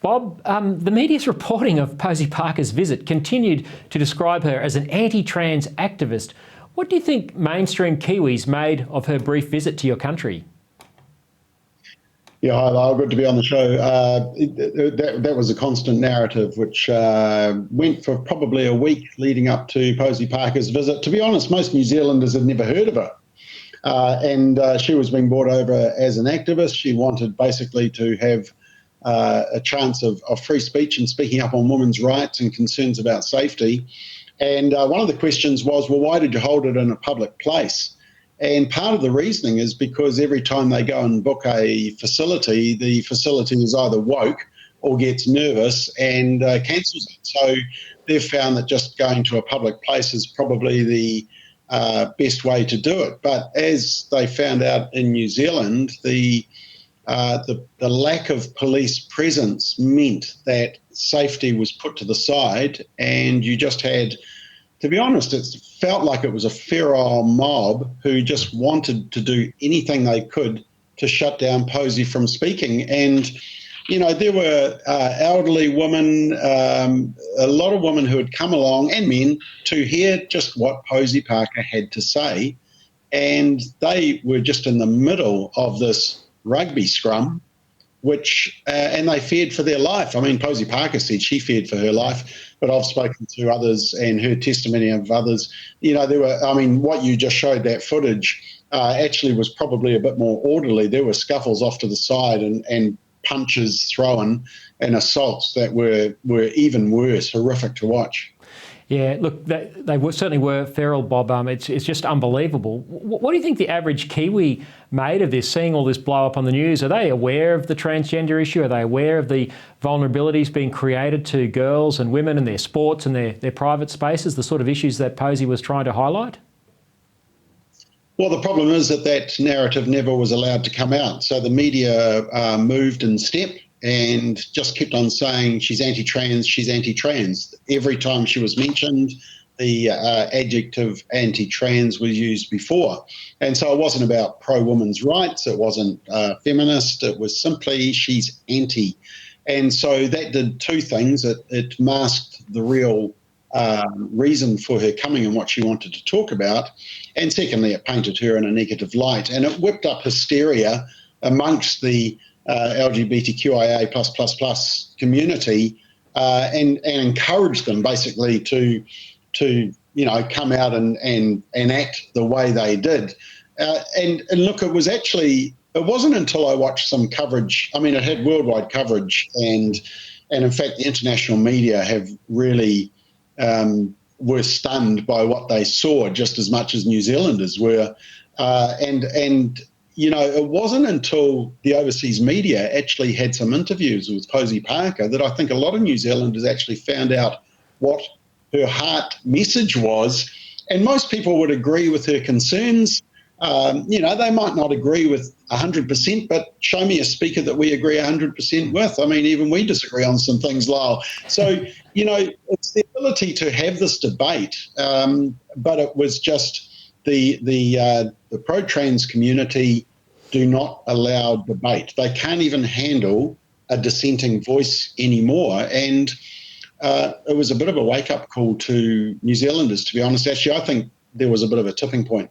Bob, the media's reporting of Posie Parker's visit continued to describe her as an anti-trans activist. What do you think mainstream Kiwis made of her brief visit to your country? Yeah, hi Lyle, good to be on the show. That was a constant narrative which went for probably a week leading up to Posie Parker's visit. To be honest, most New Zealanders had never heard of her. And she was being brought over as an activist. She wanted basically to have a chance of free speech and speaking up on women's rights and concerns about safety. And one of the questions was, well, why did you hold it in a public place? And part of the reasoning is because every time they go and book a facility, the facility is either woke or gets nervous and cancels it. So they've found that just going to a public place is probably the best way to do it. But as they found out in New Zealand, the lack of police presence meant that safety was put to the side, and you just had, to be honest, it felt like it was a feral mob who just wanted to do anything they could to shut down Posie from speaking. And, you know, there were elderly women, a lot of women who had come along, and men, to hear just what Posie Parker had to say. And they were just in the middle of this rugby scrum, which and they feared for their life. I mean, Posie Parker said she feared for her life, but I've spoken to others and heard testimony of others. You know, there were, I mean, what you just showed, that footage, actually was probably a bit more orderly. There were scuffles off to the side and punches thrown and assaults that were even worse, horrific to watch. Yeah, look, they certainly were feral, Bob. It's just unbelievable. What do you think the average Kiwi made of this, seeing all this blow up on the news? Are they aware of the transgender issue? Are they aware of the vulnerabilities being created to girls and women in their sports and their private spaces, the sort of issues that Posie was trying to highlight? Well, the problem is that narrative never was allowed to come out. So the media moved in step and just kept on saying she's anti-trans, she's anti-trans. Every time she was mentioned, the adjective anti-trans was used before. And so it wasn't about pro-women's rights, it wasn't feminist, it was simply she's anti. And so that did two things. It masked the real reason for her coming and what she wanted to talk about. And secondly, it painted her in a negative light. And it whipped up hysteria amongst the LGBTQIA plus community and encouraged them basically to you know, come out and act the way they did. And look, it wasn't until I watched some coverage. I mean, it had worldwide coverage, and in fact, the international media have really were stunned by what they saw just as much as New Zealanders were, and you know, it wasn't until the overseas media actually had some interviews with Posie Parker that I think a lot of New Zealanders actually found out what her heart message was. And most people would agree with her concerns. You know, they might not agree with 100%, but show me a speaker that we agree 100% with. I mean, even we disagree on some things, Lyle. So, you know, it's the ability to have this debate, but it was just the pro-trans community do not allow debate. They can't even handle a dissenting voice anymore. And it was a bit of a wake-up call to New Zealanders, to be honest. Actually, I think there was a bit of a tipping point